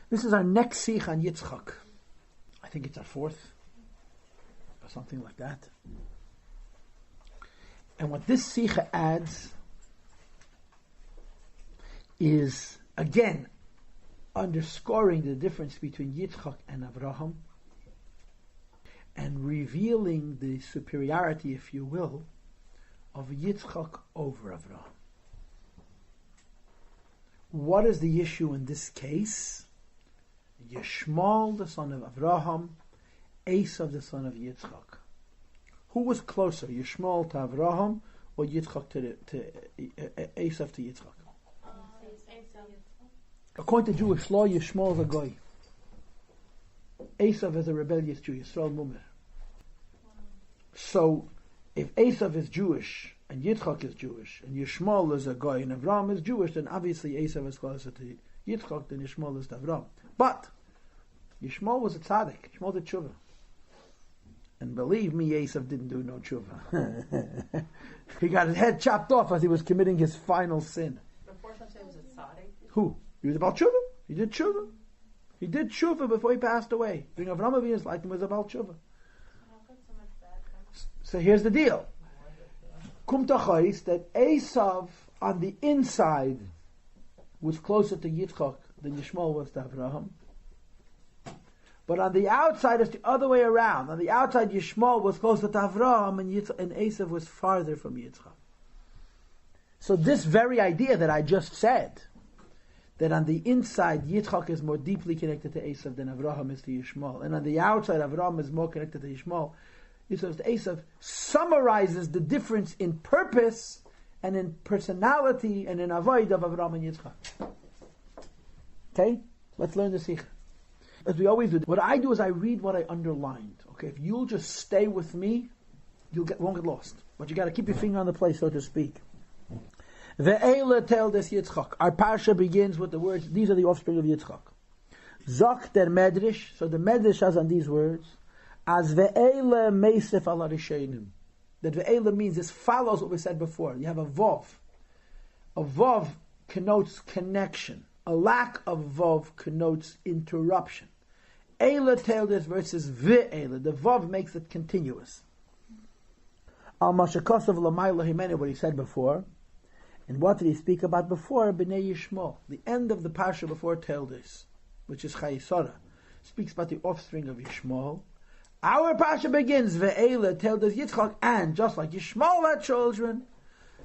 This is our next Sikh on Yitzchok. I think it's our fourth, or something like that. And what this Sikh adds is, again, underscoring the difference between Yitzchok and Avrohom, and revealing the superiority, if you will, of Yitzchok over Avrohom. What is the issue in this case? Yishmael, the son of Avrohom, Esav, the son of Yitzchok. Who was closer, Yishmael to Avrohom, or Yitzchok to Esav to Yitzchok? According to Jewish law, Yishmael is a goy. Esav is a rebellious Jew, Yisrael Mumer. So, if Esav is Jewish, and Yitzchok is Jewish, and Yishmael is a goy, and Avram is Jewish, then obviously Esav is closer to Yitzchok than Yishmael is to Avram. But, Yishmael was a tzaddik. Yishmael did tshuva. And believe me, Esav didn't do no tshuva. He got his head chopped off as he was committing his final sin. Before Hashem was a tzaddik? Who? He was about tshuva. He did tshuva. He did tshuva before he passed away. During Avram Avinu's life, he was about tshuva. So here's the deal. Kum tachais that Esav on the inside was closer to Yitzchok than Yishmael was to Avraham. But on the outside, it's the other way around. On the outside, Yishmael was closer to Avraham, and Esav was farther from Yitzchok. So this very idea that I just said, that on the inside, Yitzchok is more deeply connected to Esav than Avraham is to Yishmael, and on the outside, Avraham is more connected to Yishmael, Yitzchok to Esav, summarizes the difference in purpose and in personality and in avoid of Avraham and Yitzchok. Okay? Let's learn the Sikh. As we always do, what I do is I read what I underlined. Okay, if you'll just stay with me, won't get lost. But you got to keep your finger on the place, so to speak. Ve'ela tel des Yitzchok. Our parsha begins with the words, these are the offspring of Yitzchok. Zok der Medrash, so the Medrash has on these words, as ve'ela meisef ala rishenim. That ve'ela means, this follows what we said before. You have a vov. A vov connotes connection. A lack of vov connotes interruption. Eila tel des versus ve'ela. The vov makes it continuous. Al mashakasav lamayla himene, what he said before. And what did he speak about before? B'nei Yishmael. The end of the parsha before Teldes, which is Chayisara, speaks about the offspring of Yishmael. Our parsha begins, Ve'ela Teldes Yitzchok, and just like Yishmael had children,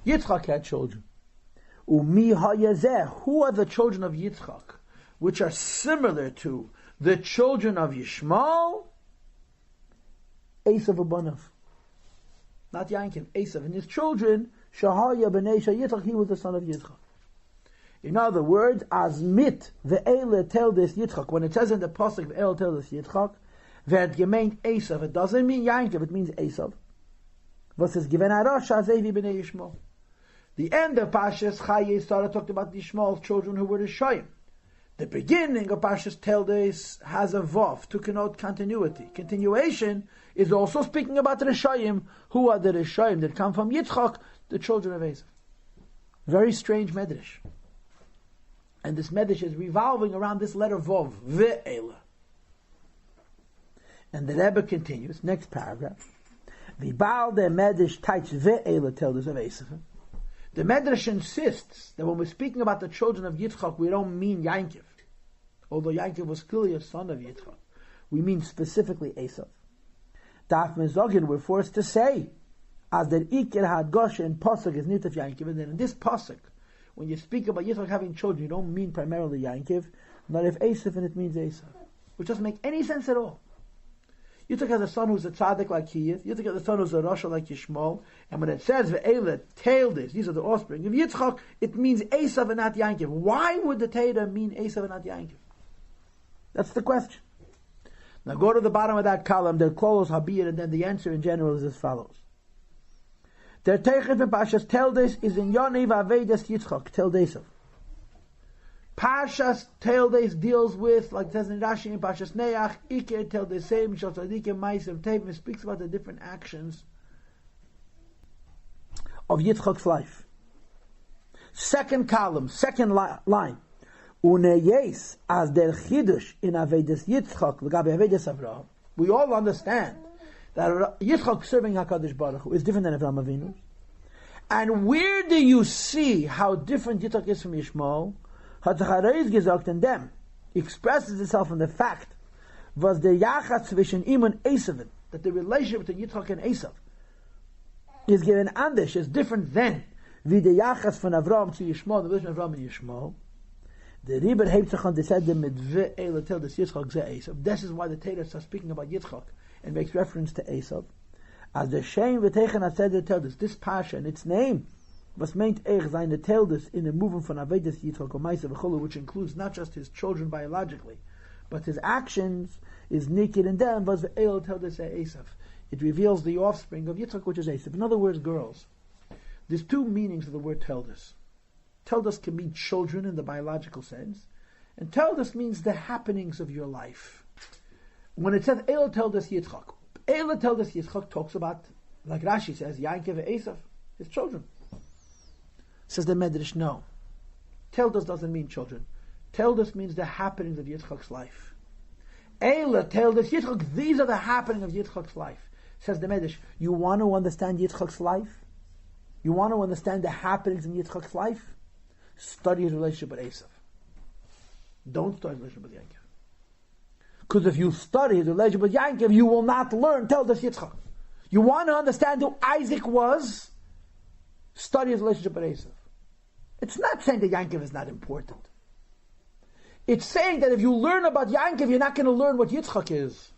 Yitzchok had children. Umi hayazeh, who are the children of Yitzchok, which are similar to the children of Yishmael? Esav Abanav. Not Yankov, Esav. And his children, Shahaya b'nei Yitzchok, he was the son of Yitzchok. In other words, as mit ve'ele tel des Yitzchok, when it says in the pasuk ve'ele tel des Yitzchok, that gemeint Esav, it doesn't mean Yankov, it means Esav. Was is given Arash Azevi b'nei Yishmael. The end of Pashas Chaye started talked about the Yishmael's children who were the Shoyim. The beginning of Pashas Teldes has a vav to connote continuity. Continuation is also speaking about the Rishayim, who are the Rishayim that come from Yitzchok, the children of Esav. Very strange medrash. And this medrash is revolving around this letter vav, ve'ela. And the Rebbe continues, next paragraph. V'bal de medrash taich ve'ela teldes of Esav. The Medrash insists that when we're speaking about the children of Yitzchok, we don't mean Yankov. Although Yankov was clearly a son of Yitzchok. We mean specifically Esav. Daf Mezogin, we're forced to say, as der Iker HaGosha in Pasuk is Nitaf Yankov, and then in this Pasuk, when you speak about Yitzchok having children, you don't mean primarily Yankov, not if Esav and it means Esav. Which doesn't make any sense at all. Yitzchok has a son who's a tzaddik like he is. Yitzchok has a son who's a rasha like Yishmael. And when it says ve'ela Teldes, these are the offspring of Yitzchok, it means Esav and not Yankov. Why would the Torah mean Esav and not Yankov? That's the question. Now go to the bottom of that column. There close habir, and then the answer in general is as follows. Der Teichef in Pashas Teldes is in Yoniv Avedes Yitzchok Teldesav. Pashas Teldes deals with, like it says in Rashi in Pashas Neach, Iker Teldesem, Shotadikim Maisim Tevim, speaks about the different actions of Yitzchok's life. Second column, second line. Uneyes as der chidush in Avedas Yitzchok v'gabe Avedas Avrohom. We all understand that Yitzchok serving HaKadosh Baruch Hu is different than Avraham Avinu. And where do you see how different Yitzchok is from Yishmael? Hatzachareis gesagt in them expresses itself in the fact was der Yachat zwischen ihm und Esav, that the relationship between Yitzchok and Esav is given anders, is different than wie der Yachas von Avram to Yishmael, the relation of Avram and Yishmael. The Rebbe hebt sich on the said mit ve'ele tel des Yitzchok ze Esav. This is why the Torah starts speaking about Yitzchok and makes reference to Esav. As the Shem v'teichen has said the tel this pasha and its name was meant sein the tel this in the movement from Avedas Yitzchok or Ma'asav v'cholu, which includes not just his children biologically, but his actions is naked in them was ve'ele tel des Esav. It reveals the offspring of Yitzchok, which is Esav. In other words, girls, there's two meanings of the word teldus. Teldus can mean children in the biological sense, and teldus means the happenings of your life. When it says Eila teldus Yitzchok, Eila teldus Yitzchok talks about, like Rashi says, Yaakov and Esav, his children. Says the Medrash, no. Teldus doesn't mean children. Teldus means the happenings of Yitzchok's life. Eila teldus Yitzchok, these are the happenings of Yitzchok's life. Says the Medrash, you want to understand Yitzchok's life? You want to understand the happenings in Yitzchok's life? Study his relationship with Esav. Don't study his relationship with Yaakov. Because if you study his relationship with Yaakov, you will not learn Teldus Yitzchok. You want to understand who Isaac was? Study his relationship with Esav. It's not saying that Yaakov is not important. It's saying that if you learn about Yaakov, you're not going to learn what Yitzchok is.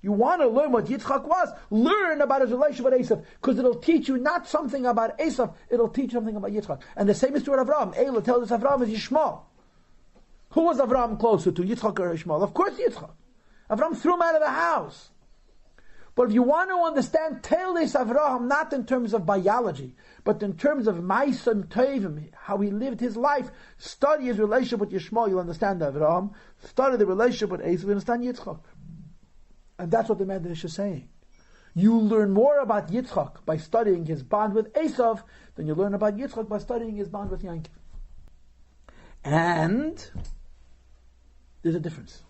You want to learn what Yitzchok was, learn about his relationship with Esav, because it'll teach you not something about Esav, it'll teach you something about Yitzchok. And the same is true of Avrohom. Eila tells us Avrohom is Yishmael. Who was Avrohom closer to, Yitzchok or Yishmael? Of course Yitzchok. Avrohom threw him out of the house. But if you want to understand Teles Avrohom, not in terms of biology, but in terms of Ma'asim Tovim, how he lived his life, study his relationship with Yishmael, you'll understand Avrohom. Study the relationship with Esav, you'll understand Yitzchok. And that's what the Medrash is saying. You learn more about Yitzchok by studying his bond with Esav than you learn about Yitzchok by studying his bond with Yaakov. And there's a difference.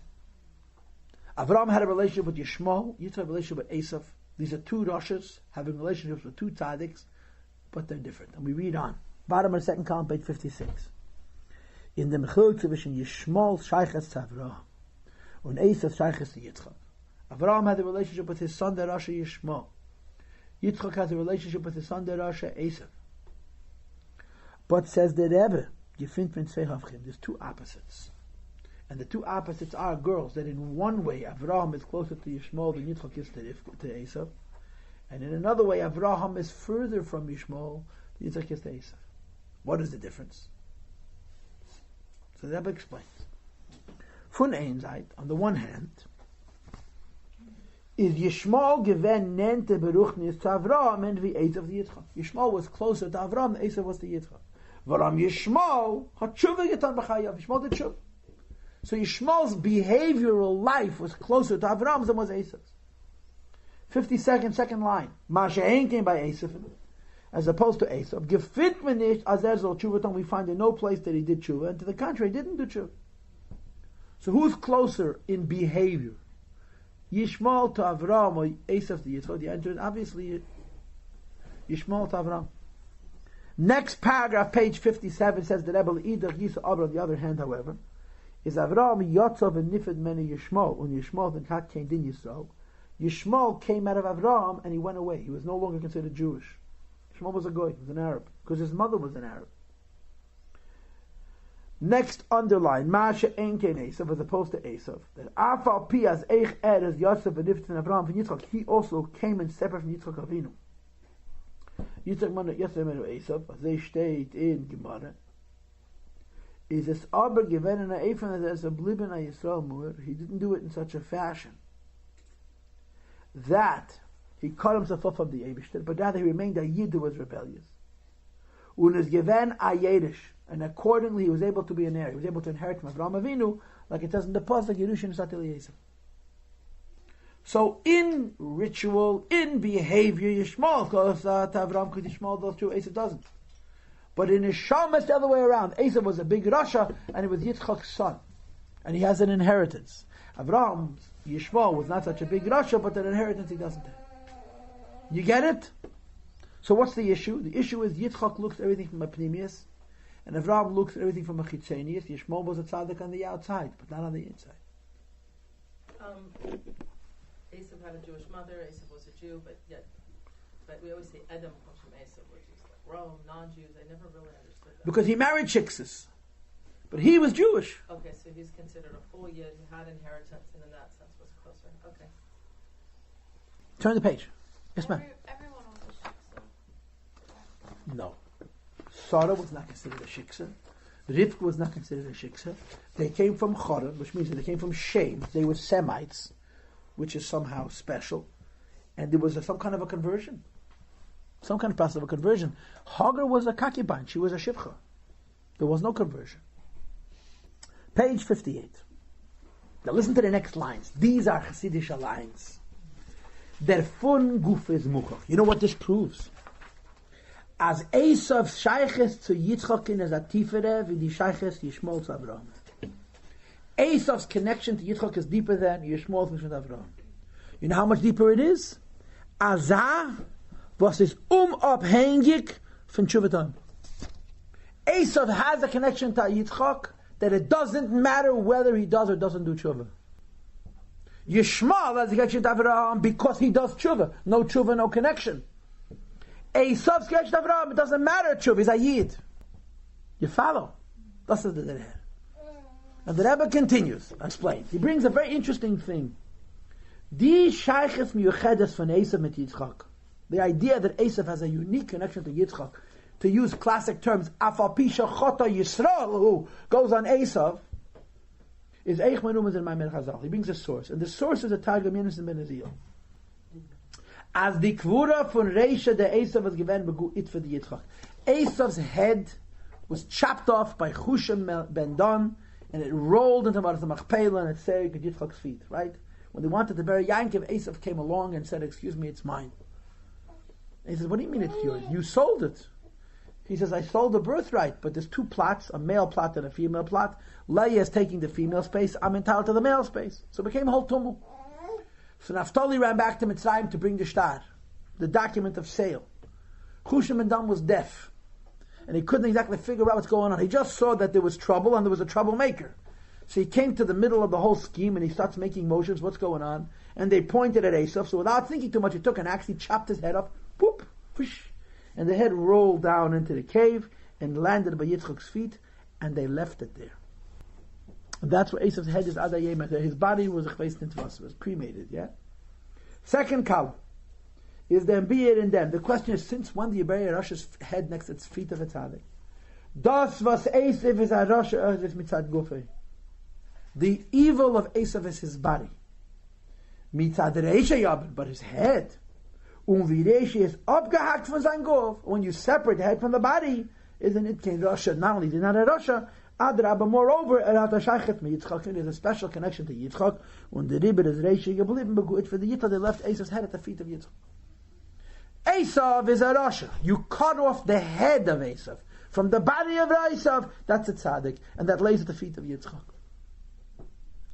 Avram had a relationship with Yishmael, Yitzchok had a relationship with Esav. These are two Roshas having relationships with two tzaddiks, but they're different. And we read on. Bottom of the second column, page 56. In the Mechiluk zwischen Yishmael Shayches to Avram and Esav Shayches to Yitzchok. Avram had a relationship with his son, the Rasha Yishmael. Yitzchok has a relationship with his son, the Rasha Esav. But says the Rebbe, there's two opposites. And the two opposites are girls, that in one way Avram is closer to Yishmael than Yitzchok is to Esav. And in another way Avraham is further from Yishmael than Yitzchok is to Esav. What is the difference? So the Rebbe explains. Von einer Seite, on the one hand, is Yishmael given nente beruchnis to Avram and the Esav the Yitzchok. Yishmael was closer to Avram, Esav was to Yitzchok. Varam Yishmael had tshuva getan b'chayav. Yishmael did tshuva. So Yishmael's behavioral life was closer to Avram than was Esav's. 52nd, second line. Masha Ein came by Esav, as opposed to Esav. Gefit menish azerzol tshuvaton. We find in no place that he did tshuva, and to the contrary, he didn't do tshuva. So who's closer in behavior? Yishmael to Avram or Esav to Yitzchok? The answer is obviously Yishmael to Avram. Next paragraph, page 57, says the Rebbe Idach Yisa Abra. On the other hand, however, is Avram Yotzov and Nifed Meni Yishmael. When Yishmael then Kat came in Yisrael, Yishmael came out of Avram and he went away. He was no longer considered Jewish. Yishmael was a Goy, he was an Arab, because his mother was an Arab. Next underline, Masha Ein Kein Esav, as opposed to Esav. That Afal Pi as Eich Er as Yosef and Nifed and Avram from Yitzchok, he also came and separate from Yitzchok Avinu. Yitzchok Manu Yosef Manu Esav, as they stayed in Gemara, is es aber given in a Ephraim as a bliben a Yisrael Mur. He didn't do it in such a fashion that he cut himself off from the Eibishter, but rather he remained a Yid who was rebellious. Und is given a Yedish, and accordingly he was able to be an heir. He was able to inherit from Avraham Avinu, like it says in the Pasuk, Yerushin Sat Eliezer. So in ritual, in behavior, Yishmael goes to Avraham, because Yishmael goes to Esav doesn't. But in his Neshama, it's the other way around. Esav was a big Rasha, and he was Yitzchok's son. And he has an inheritance. Avrohom, Yishmael, was not such a big Rasha, but an inheritance he doesn't have. You get it? So what's the issue? The issue is Yitzchok looks at everything from a pnimius, and Avrohom looks at everything from a chitzenius. Yishmael was a tzaddik on the outside, but not on the inside. Esav had a Jewish mother. Esav was a Jew, but we always say Edom comes from Esav, which is like Rome, non-Jews. I never really understood that. Because he married Sichos, but he was Jewish. Okay, so he's considered a full Yid. He had inheritance, and in that sense was closer. Okay. Turn the page. Yes, ma'am. Everyone was a shiksa. No. Sarah was not considered a shiksa. Rivka was not considered a shiksa. They came from Choron, which means that they came from Shem. They were Semites, which is somehow special. And there was some kind of a conversion. Some kind of process of a conversion. Hagar was a kakibine. She was a shivcha. There was no conversion. Page 58. Now listen to the next lines. These are Hasidische lines. Der fun guf is muchach. You know what this proves? As Esav's shayches to Yitzchok is a tifere, wie die shayches Yishmael to Avrohom. Esav's connection to Yitzchok is deeper than Yishmael's connection to Avrohom. You know how much deeper it is? Azah was is abhängig von Tshuvatam. Esav has a connection to Yitzchok that it doesn't matter whether he does or doesn't do tshuva. Yishmael has a connection to Avrohom because he does tshuva. No tshuva, no connection. Esav's connection to Avrohom, it doesn't matter tshuva, he's a yid. You follow? That's the Rebbe. And the Rebbe continues, explains. He brings a very interesting thing. Die shayches miyuchedes von Esav mit Yitzchok. The idea that Esav has a unique connection to Yitzchok. To use classic terms, Afal Pisha Chota Yisrael, who goes on Esav, is Eich Menumaz in Maimer Chazal. He brings a source, and the source is a Targum Yenis and Ben Azil. As the Kvura von Reisha de Esav was given beguit for the Yitzchak. Esav's head was chopped off by Chushem ben Don, and it rolled into Marat Machpelah, and it said Yitzchak's feet, right? When they wanted to bury Yankiv, Esav came along and said, "Excuse me, it's mine." And he says, "What do you mean it's yours? You sold it." He says, "I sold the birthright, but there's two plots, a male plot and a female plot. Leah is taking the female space, I'm entitled to the male space." So it became a whole tumult. So Naphtali ran back to Mitzrayim to bring the shtar, the document of sale. Chushem ben Dan was deaf, and he couldn't exactly figure out what's going on. He just saw that there was trouble, and there was a troublemaker. So he came to the middle of the whole scheme, and he starts making motions, what's going on? And they pointed at Esav, so without thinking too much, he took an axe, he chopped his head off, whoop, whoosh, and the head rolled down into the cave, and landed by Yitzchok's feet, and they left it there. And that's where Esav's head is Adayim. His body was was cremated, yeah? Second column is the Mbiyir in them. The question is, since when do you bury a Rosh's head next to its feet of a tzaddik? Das was Esav is a Rosh is mitzad gufei. The evil of Esav is his body. Mitzad Reisha Yabin, but his head. Reisha is abgehakt von sein Guf. When you separate the head from the body, isn't it kein Rasha? Not only is it not a Rasha, Adra, but moreover, there's a special connection to Yitzchok. When the Rebbe is Reisha geblieben begut for the Yitzchok, they left Esav's head at the feet of Yitzchok. Esav is a Rasha. You cut off the head of Esav from the body of Esav. That's a tzaddik, and that lays at the feet of Yitzchok.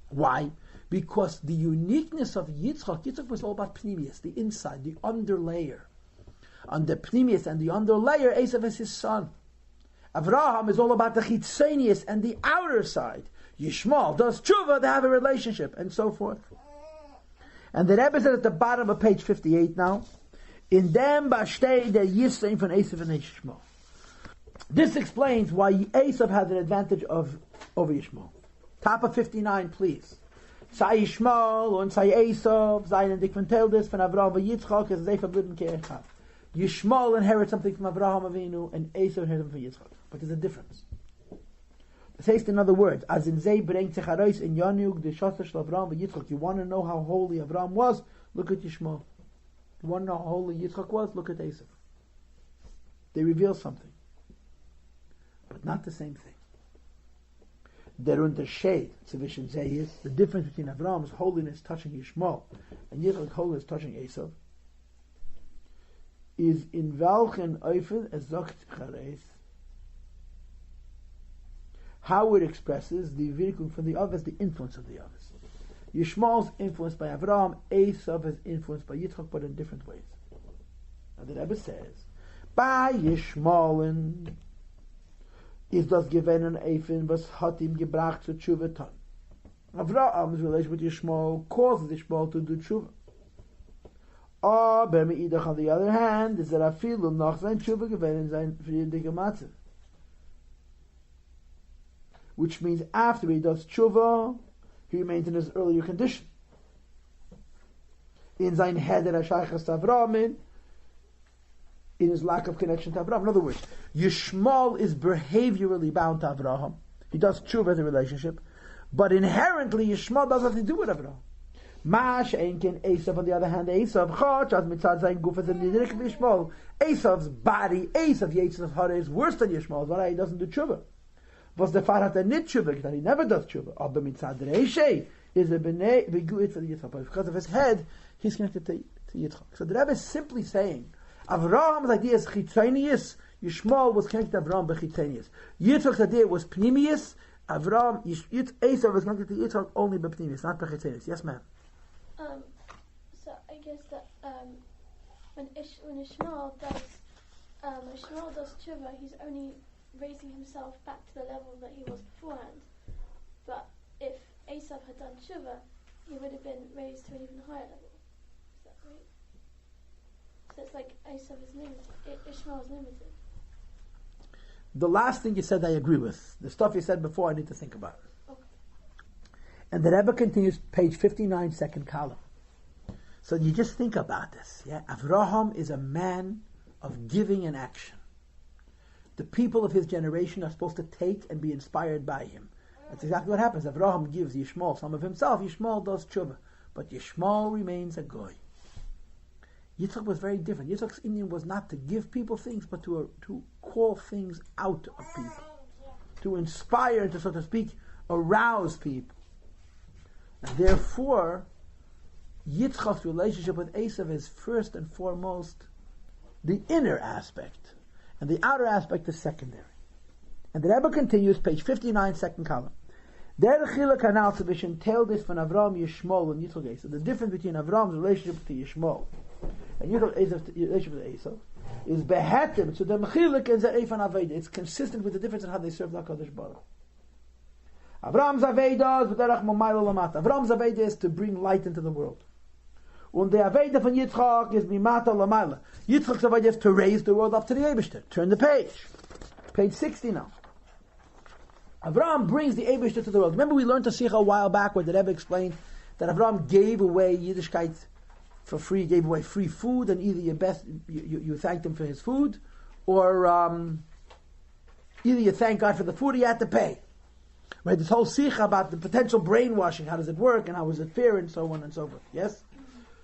Why? Because the uniqueness of Yitzchok was all about pnimius, the inside, the underlayer. On the pnimius and the underlayer, Esav is his son. Avrohom is all about the chitzenius and the outer side. Yishmael does tshuva, they have a relationship, and so forth. And the Rebbe said at the bottom of page 58 now, in them bashtei the Yisrael from Esav and Yishmael. This explains why Esav has an advantage over Yishmael. Top of 59, please. Sei Yishmael und sei Esav, seinen Dikventeldes von Avrohom und Yitzchok, es sei verblieben ke'echad. Yishmael inherits something from Avrohom Avinu, and Esav inherits something from Yitzchok. But there's a difference. It says in other words, as in Zei brengt sich heraus in Yanug, the Shosser shel Avrohom and Yitzchok. You want to know how holy Avrohom was? Look at Yishmael. You want to know how holy Yitzchok was? Look at Esav. They reveal something. But not the same thing. Der Unterschied zwischen Zei is, the difference between Avrohom's holiness touching Yishmael and Yitzchok's holiness touching Esav, is in welchen Eufel sagt Chareis how it expresses the Virkung from the others, the influence of the others. Yishmael's influenced by Avrohom, Esav is influenced by Yitzchok, but in different ways. And the Rebbe says, by Yishmaelen is das gewännen Eifin, was hat ihm gebracht zu Tshuva ton. Avroham's relation with Yishmael causes Yishmael to do Tshuva. Aber meidach on the other hand, is that afilu noch sein Tshuva gewännen sein friedige Matzev. Which means after he does Tshuva, he remains in his earlier condition. In sein heder hashaychas to Avrohom, in his lack of connection to Avrohom. In other words, Yishmael is behaviorally bound to Avrohom. He does tshuva as a relationship, but inherently Yishmael does nothing to do with Avrohom. Mash Einkin Esav, on the other hand, Esav Chach as mitzad zayin gufas and nidik Yishmael. Esav's body, Esav Yitzchok Hara is worse than Yishmael's. Why he doesn't do tshuva? Was the fact that nit tshuva, that he never does tshuva. Aber mitzad reishay is a bnei beguit for the Yitzchok. Because of his head, he's connected to Yitzchok. So the Rebbe is simply saying, Avrahom's idea is chitzonius. Yishmael was connected to Avraham by chitzonius. Yitzchok's idea was pnimius. Avraham, Esav was connected to Yitzchok only by pnimius, not by chitzonius. Yes, ma'am. So I guess that when Yishmael does tshuva, he's only raising himself back to the level that he was beforehand. But if Esav had done tshuva, he would have been raised to an even higher level. Is that right? So it's like Esav is limited, Yishmael is limited. The last thing you said I agree with. The stuff you said before I need to think about. Okay. And the Rebbe continues, page 59, second column. So you just think about this. Yeah, Avrohom is a man of giving and action. The people of his generation are supposed to take and be inspired by him. That's exactly what happens. Avrohom gives Yishmael some of himself. Yishmael does tshuva. But Yishmael remains a goy. Yitzchok was very different. Yitzchok's Indian was not to give people things, but to call things out of people. To inspire, to so to speak, arouse people. And therefore, Yitzchok's relationship with Esav is first and foremost the inner aspect. And the outer aspect is secondary. And the Rebbe continues, page 59, second column. Der Chiluk Hanal Tzavishim tell this from Avrohom, Yishmael, and Yitzchok Esav. The difference between Avrohom's relationship to Yishmael and Yitzchok Esav's relationship with Esav is behetim to the Mechiluk and Za'efan Aveda. It's consistent with the difference in how they serve the HaKadosh Baruch. Avrohom's Aveda is b'derach momayla lamata. Avrohom's Aveda is to bring light into the world. Und the Aveda von Yitzchok is mimata lamayla. Yitzchok's Aveda is to raise the world up to the Eibishter. Turn the page. Page 60 now. Avrohom brings the Eibishter to the world. Remember we learned a Sicha a while back where the Rebbe explained that Avrohom gave away Yiddishkeit for free, gave away free food, and either you thanked him for his food, or either you thank God for the food or you had to pay. Right? This whole Sicha about the potential brainwashing, how does it work, and how is it fair, and so on and so forth. Yes?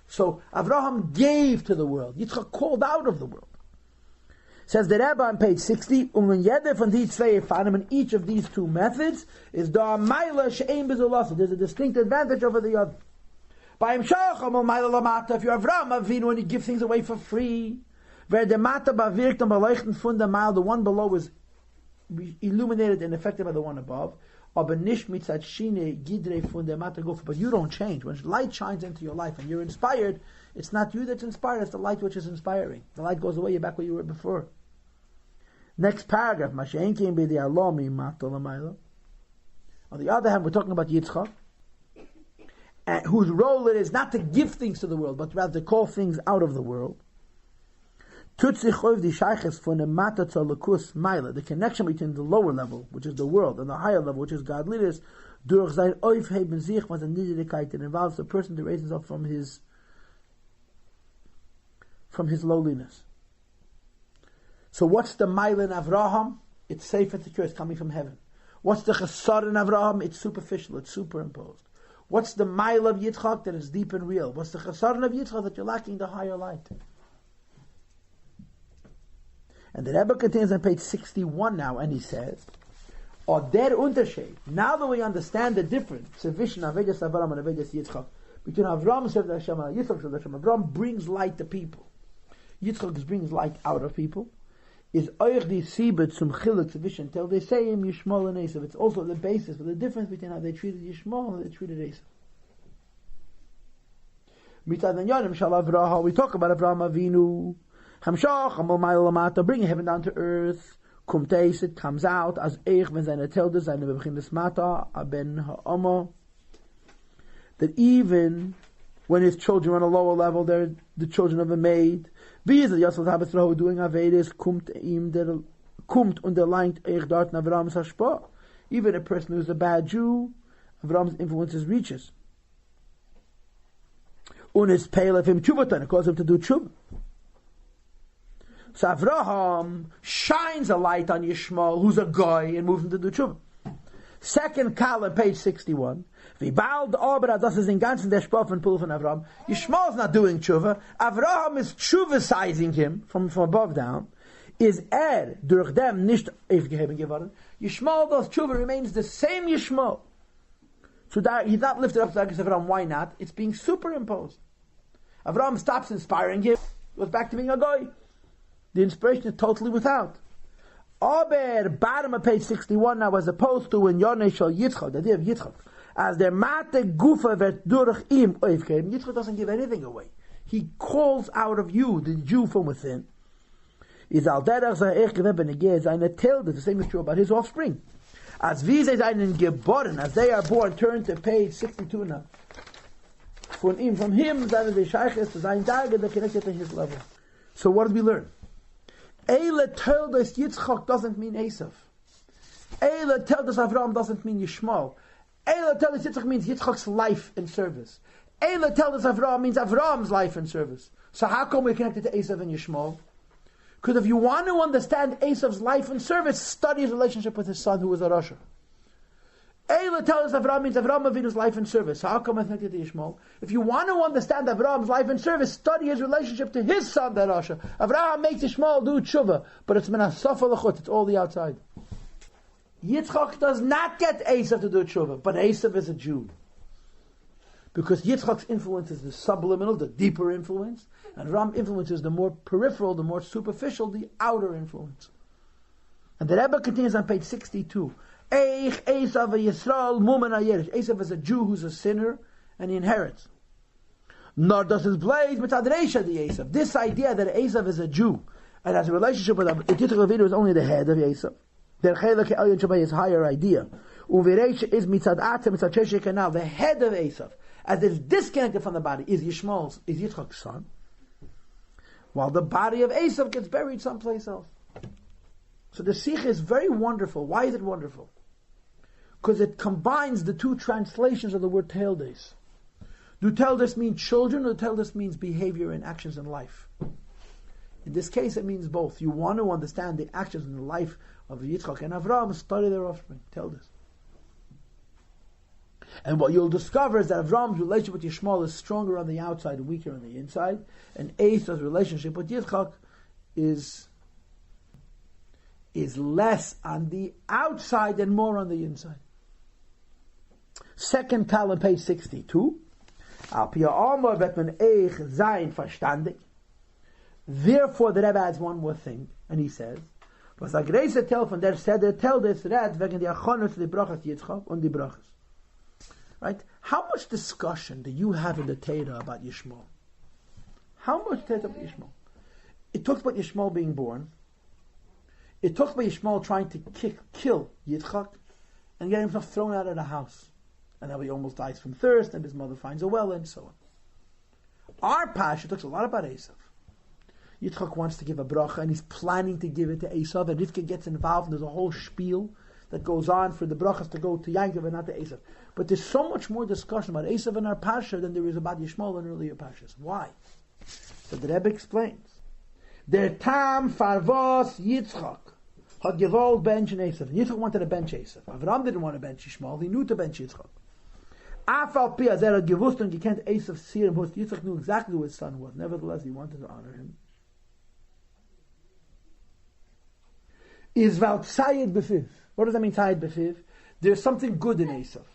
So Avrohom gave to the world. Yitzchok called out of the world. Says the Rebbe on page 60, in each of these two methods is da maila she'ein b'zulasa. There's a distinct advantage over the other. By Imshacham maila lamata, if you're Avram Avinu and you give things away for free, where the mata ba'virkt and b'leichten funda mile, the one below is illuminated and affected by the one above. But you don't change. When light shines into your life and you're inspired, it's not you that's inspired, it's the light which is inspiring. The light goes away, you're back where you were before. Next paragraph. On the other hand, we're talking about Yitzchok, whose role it is not to give things to the world, but rather to call things out of the world. The connection between the lower level, which is the world, and the higher level, which is godliness, it involves the person to raise himself from his lowliness. So what's the mile in Avrohom? It's safe and secure, it's coming from heaven. What's the chesed in Avrohom? It's superficial, it's superimposed. What's the mile of Yitzchok? That is deep and real. What's the chesed of Yitzchok? That you're lacking the higher light. And the Rebbe continues on page 61 now, and he says, now that we understand the difference, between Avram and Yitzchok, between Avram served Hashem and Yitzchok served Hashem, Avram brings light to people. Yitzchok brings light out of people. is euch die Siebe zum Chiluk sufficient till they say him Yishmael and Esav. It's also the basis for the difference between how they treated Yishmael and how they treated Esav. Mitzad Yonim Shal Avrohom, we talk about Avrohom Avinu. Hamshach Amal Ma'il Lamata, bringing heaven down to earth. Kumteis, it comes out as Eich when seine Telder seine Bebechinis Mata Aben Ha'ama. That even when his children are on a lower level, they're the children of a maid. Wie is it Yossi Habesrahu doing Avedes, kumt underlined Eich dort na Avrahams Hashpa. Even a person who's a bad Jew, Avrahams influences reaches. Und es peil of him Tshuvatan, it causes him to do Tshuv. So Avrohom shines a light on Yishmael, who's a guy, and moves him to do Tshuva. Second column, page 61. Wie bald aber das ist in ganzen der Spur von Pul von Avrohom. Yishmael is not doing Tshuva. Avrohom is Tshuva-sizing him from above down. Is durch dem nicht aufgeheben geworden. Yishmael does Tshuva, remains the same Yishmael. So that he's not lifted up to Avrohom. Why not? It's being superimposed. Avrohom stops inspiring him, goes back to being a guy. The inspiration is totally without. Aber, bottom of page 61 now, as opposed to in Yonei Shal Yitzchok, the idea of Yitzchok, as der Mate Gufa wird durch ihm aufgegeben, Yitzchok doesn't give anything away. He calls out of you, the Jew from within. Is al derach sei ich geweben negeh seine Tilde, the same is true about his offspring. As wie sie seinen geboren, as they are born, turn to page 62 now. From him, seine die Sheiches to sein Tage, they're connected to his level. So what did we learn? Eile Teldes Yitzchok doesn't mean Esav. Eile Teldes Avrohom doesn't mean Yishmael. Eile Teldes Yitzchok means Yitzchok's life and service. Eile Teldes Avrohom means Avrohom's life and service. So how come we're connected to Esav and Yishmael? Because if you want to understand Esav's life and service, study his relationship with his son who was a Rasha. Eile Teldes Avrohom means Avrohom Avinu's life and service. So how come I'm connected to Yishmael? If you want to understand Avroham's life and service, study his relationship to his son, the Rasha. Avraham makes Yishmael do tshuva, but it's menasafa l'chut, it's all the outside. Yitzchok does not get Esav to do tshuva, but Esav is a Jew. Because Yitzchok's influence is the subliminal, the deeper influence, and Ram influence is the more peripheral, the more superficial, the outer influence. And the Rebbe continues on page 62. Eich Esav Yisrael Mumen HaYerish. Esav is a Jew who's a sinner, and he inherits. Nor does his blaze mitzad reisha the Esav. This idea that Esav is a Jew and has a relationship with Yitzchok Avinu is only the head of Esav. Der Chelek Elyon Shabbai is higher idea. Uvireisha is mitzad atzem mitzad sheshe kanal. The head of Esav, as it is disconnected from the body, is Yitzchok's son, while the body of Esav gets buried someplace else. So the Sikh is very wonderful. Why is it wonderful? Because it combines the two translations of the word Teldes. Do Teldes mean children, or Teldes means behavior and actions in life? In this case, it means both. You want to understand the actions in the life of Yitzchok and Avraham, study their offspring. Teldes. And what you'll discover is that Avraham's relationship with Yishmael is stronger on the outside and weaker on the inside, and Esav's relationship with Yitzchok is less on the outside and more on the inside. Second column, page 62. Therefore, the Rebbe adds one more thing, and he says, was a greise tel von der Seder tel des red wegen die Achonus die Brachas Yitzchok und die Brachas. Right? How much discussion do you have in the Torah about Yishmael? How much Torah about Yishmael? It talks about Yishmael being born. It talks about Yishmael trying to kill Yitzchok and get himself thrown out of the house. And then he almost dies from thirst, and his mother finds a well, and so on. Our Pasha talks a lot about Esav. Yitzchok wants to give a bracha, and he's planning to give it to Esav, and Rivka gets involved, and there's a whole spiel that goes on for the brachas to go to Yankov and not to Esav. But there's so much more discussion about Esav in our Pasha than there is about Yishmael in earlier Pashas. Why? So the Rebbe explains. Der Tam Farvos Yitzchok had gewollt bench and Esav. Yitzchok wanted to bench Esav. Avraham didn't want to bench Yishmael. He knew to bench Yitzchok. Afal Pi, as had gewusst und gekent Esav Sir and Yitzchok knew exactly who his son was. Nevertheless, he wanted to honor him. Is Val Tzayid Befiv. What does that mean, Tzayid Befiv? There's something good in Esav.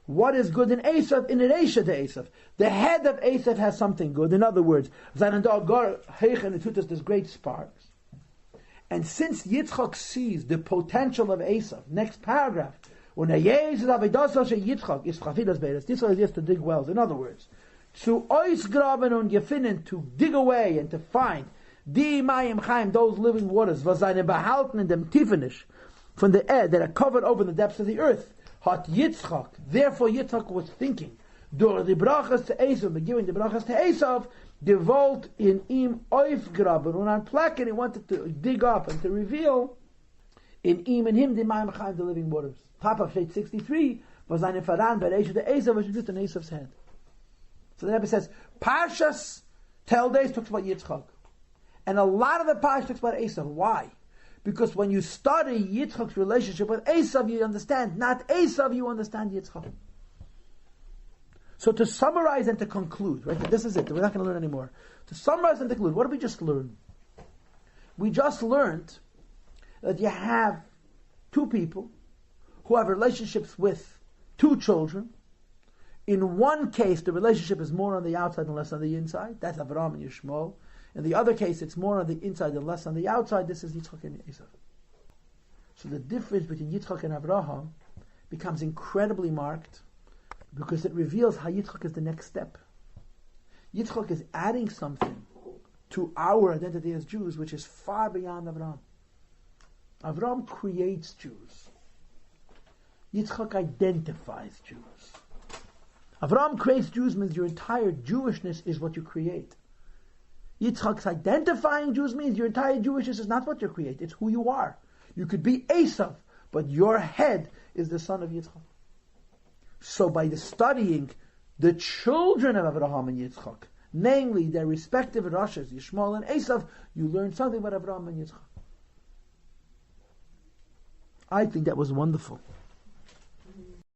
What is good in Esav? In Reisha to Esav. The head of Esav has something good. In other words, there's great sparks. And since Yitzchok sees the potential of Esav, next paragraph, Yitzchok is to dig wells. In other words, to oisgraben und gefinnen, to dig away and to find die mayim chaim, those living waters, was seine behalten in dem tiefenish, from the air that are covered over the depths of the earth. Hat Yitzchok, therefore Yitzchok was thinking, durch die brachas to Esav, by giving the brachas to Esav, devolt in im oifgraben, und on placket he wanted to dig up and to reveal in im and him the mayim chaim, the living waters. Top of page 63 was seine Faran bereish the Esav, which is just in Esav's head. So the Rebbe says, Parshas Teldes talks about Yitzchok. And a lot of the Parshas talks about Esav. Why? Because when you study Yitzchok's relationship with Esav, you understand. Not Esav, you understand Yitzchok. So to summarize and to conclude, right? This is it. We're not going to learn anymore. To summarize and to conclude, what did we just learn? We just learned that you have two people who have relationships with two children. In one case, the relationship is more on the outside and less on the inside. That's Avrohom and Yishmael. In the other case, it's more on the inside and less on the outside. This is Yitzchok and Esav. So the difference between Yitzchok and Avrohom becomes incredibly marked because it reveals how Yitzchok is the next step. Yitzchok is adding something to our identity as Jews, which is far beyond Avrohom. Avrohom creates Jews. Yitzchok identifies Jews. Avrohom creates Jews means your entire Jewishness is what you create. Yitzchok's identifying Jews means your entire Jewishness is not what you create, it's who you are. You could be Esav, but your head is the son of Yitzchok. So by studying the children of Avrohom and Yitzchok, namely their respective Rashes, Yishmael and Esav, you learn something about Avrohom and Yitzchok. I think that was wonderful.